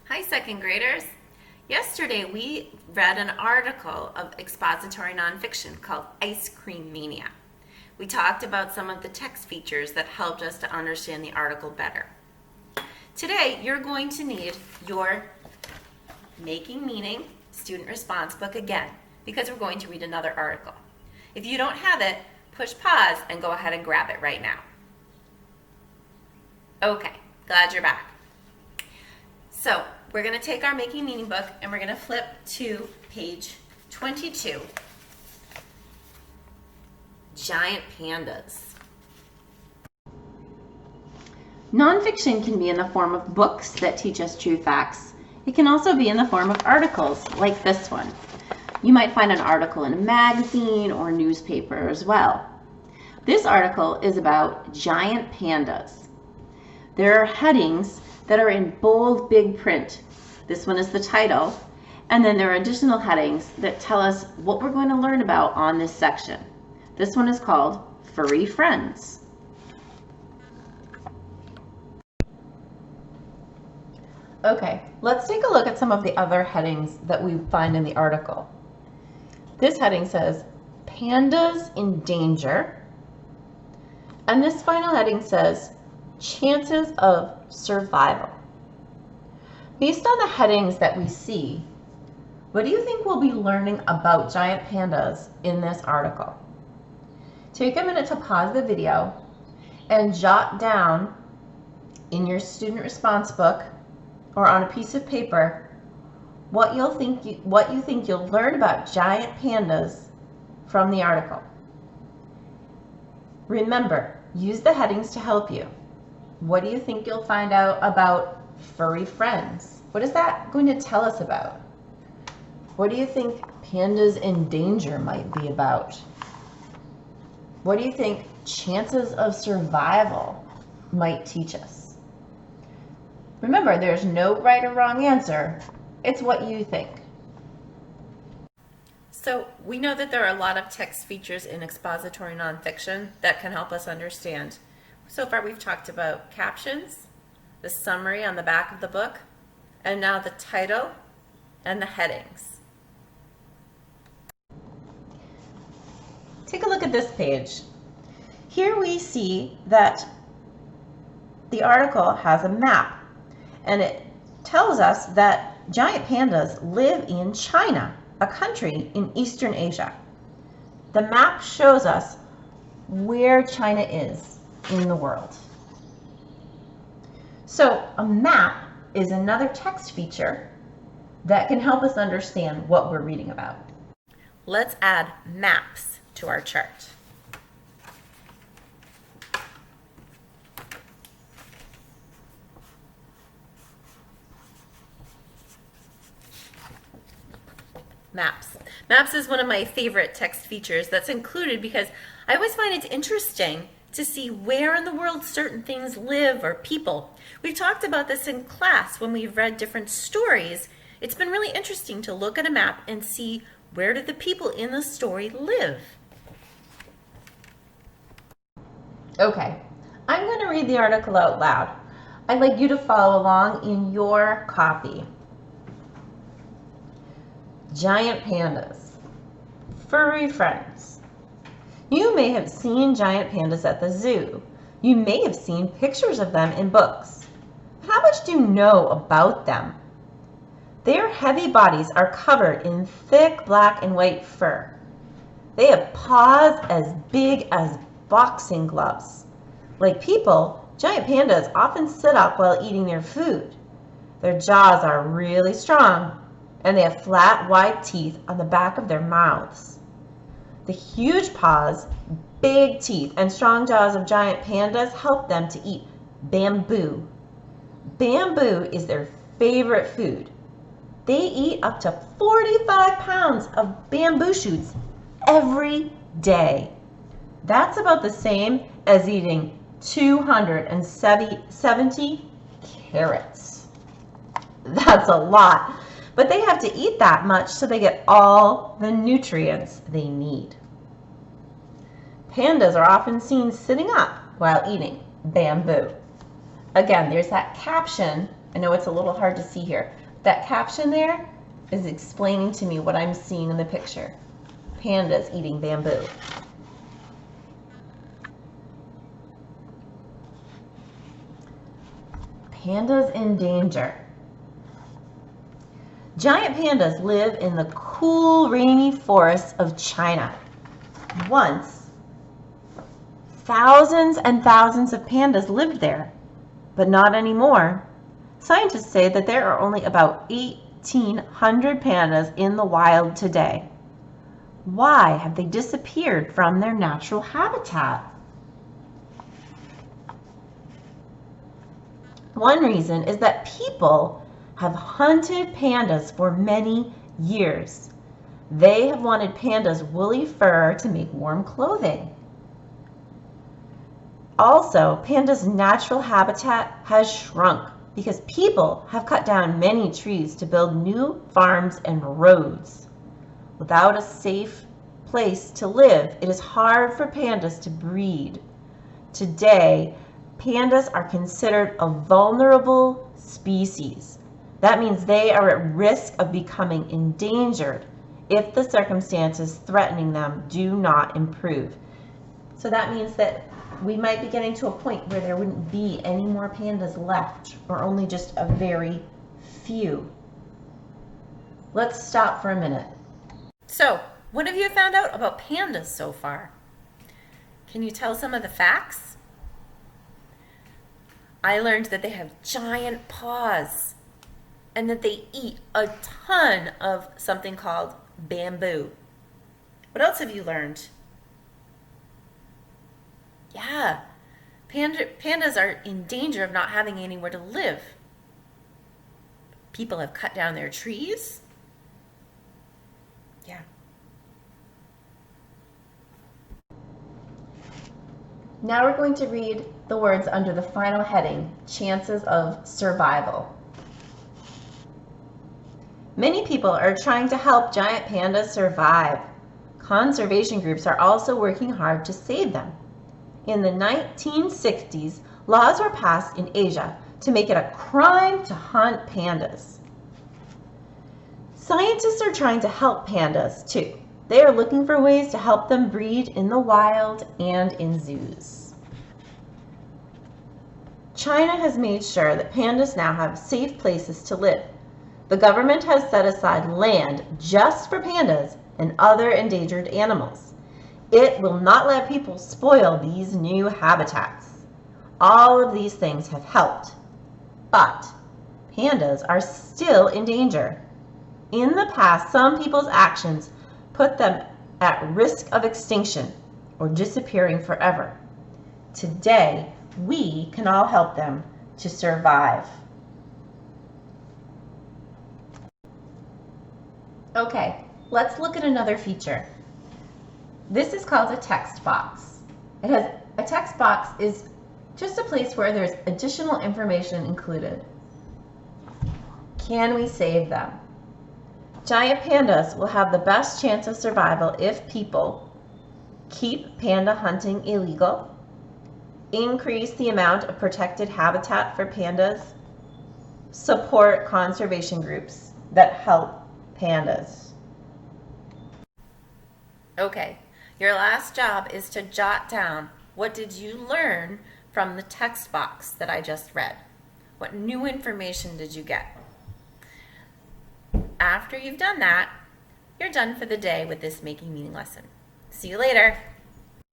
Hi, second graders. Yesterday we read an article of expository nonfiction called Ice Cream Mania. We talked about some of the text features that helped us to understand the article better. Today you're going to need your Making Meaning student response book again because we're going to read another article. If you don't have it, push pause and go ahead and grab it right now. Okay, glad you're back. So we're going to take our Making Meaning book and we're going to flip to page 22. Giant pandas. Nonfiction can be in the form of books that teach us true facts. It can also be in the form of articles, like this one. You might find an article in a magazine or newspaper as well. This article is about giant pandas. There are headings that are in bold, big print. This one is the title, and then there are additional headings that tell us what we're going to learn about on this section. This one is called Furry Friends. Okay, let's take a look at some of the other headings that we find in the article. This heading says, Pandas in Danger, and this final heading says, Chances of Survival. Based on the headings that we see, what do you think we'll be learning about giant pandas in this article? Take a minute to pause the video and jot down in your student response book or on a piece of paper what you think you'll learn about giant pandas from the article. Remember, use the headings to help you. What do you think you'll find out about furry friends? What is that going to tell us about? What do you think Pandas in Danger might be about? What do you think chances of survival might teach us? Remember, there's no right or wrong answer. It's what you think. So we know that there are a lot of text features in expository nonfiction that can help us understand. So far we've talked about captions, the summary on the back of the book, and now the title and the headings. Take a look at this page. Here we see that the article has a map, and it tells us that giant pandas live in China, a country in Eastern Asia. The map shows us where China is in the world. So a map is another text feature that can help us understand what we're reading about. Let's add maps to our chart. Maps. Maps is one of my favorite text features that's included because I always find it interesting to see where in the world certain things live or people. We've talked about this in class when we've read different stories. It's been really interesting to look at a map and see where did the people in the story live. Okay, I'm going to read the article out loud. I'd like you to follow along in your copy. Giant pandas, furry friends. You may have seen giant pandas at the zoo. You may have seen pictures of them in books. But how much do you know about them? Their heavy bodies are covered in thick black and white fur. They have paws as big as boxing gloves. Like people, giant pandas often sit up while eating their food. Their jaws are really strong, and they have flat, wide teeth on the back of their mouths. The huge paws, big teeth, and strong jaws of giant pandas help them to eat bamboo. Bamboo is their favorite food. They eat up to 45 pounds of bamboo shoots every day. That's about the same as eating 270 carrots. That's a lot, but they have to eat that much so they get all the nutrients they need. Pandas are often seen sitting up while eating bamboo. Again, there's that caption I know it's a little hard to see here. That caption there is explaining to me what I'm seeing in the picture. Pandas eating bamboo. Pandas in danger. Giant pandas live in the cool, rainy forests of China. Once, thousands and thousands of pandas lived there, but not anymore. Scientists say that there are only about 1,800 pandas in the wild today. Why have they disappeared from their natural habitat? One reason is that people have hunted pandas for many years. They have wanted pandas' woolly fur to make warm clothing. Also, pandas' natural habitat has shrunk because people have cut down many trees to build new farms and roads. Without a safe place to live, it is hard for pandas to breed. Today, pandas are considered a vulnerable species. That means they are at risk of becoming endangered if the circumstances threatening them do not improve. So that means that we might be getting to a point where there wouldn't be any more pandas left, or only just a very few. Let's stop for a minute. So, what have you found out about pandas so far? Can you tell some of the facts? I learned that they have giant paws and that they eat a ton of something called bamboo. What else have you learned? Yeah, pandas are in danger of not having anywhere to live. People have cut down their trees. Yeah. Now we're going to read the words under the final heading, chances of survival. Many people are trying to help giant pandas survive. Conservation groups are also working hard to save them. In the 1960s, laws were passed in Asia to make it a crime to hunt pandas. Scientists are trying to help pandas too. They are looking for ways to help them breed in the wild and in zoos. China has made sure that pandas now have safe places to live. The government has set aside land just for pandas and other endangered animals. It will not let people spoil these new habitats. All of these things have helped, but pandas are still in danger. In the past, some people's actions put them at risk of extinction or disappearing forever. Today, we can all help them to survive. Okay, let's look at another feature. This is called a text box. A text box is just a place where there's additional information included. Can we save them? Giant pandas will have the best chance of survival if people keep panda hunting illegal, increase the amount of protected habitat for pandas, support conservation groups that help pandas. Okay, your last job is to jot down what did you learn from the text box that I just read. What new information did you get? After you've done that, you're done for the day with this Making Meaning lesson. See you later.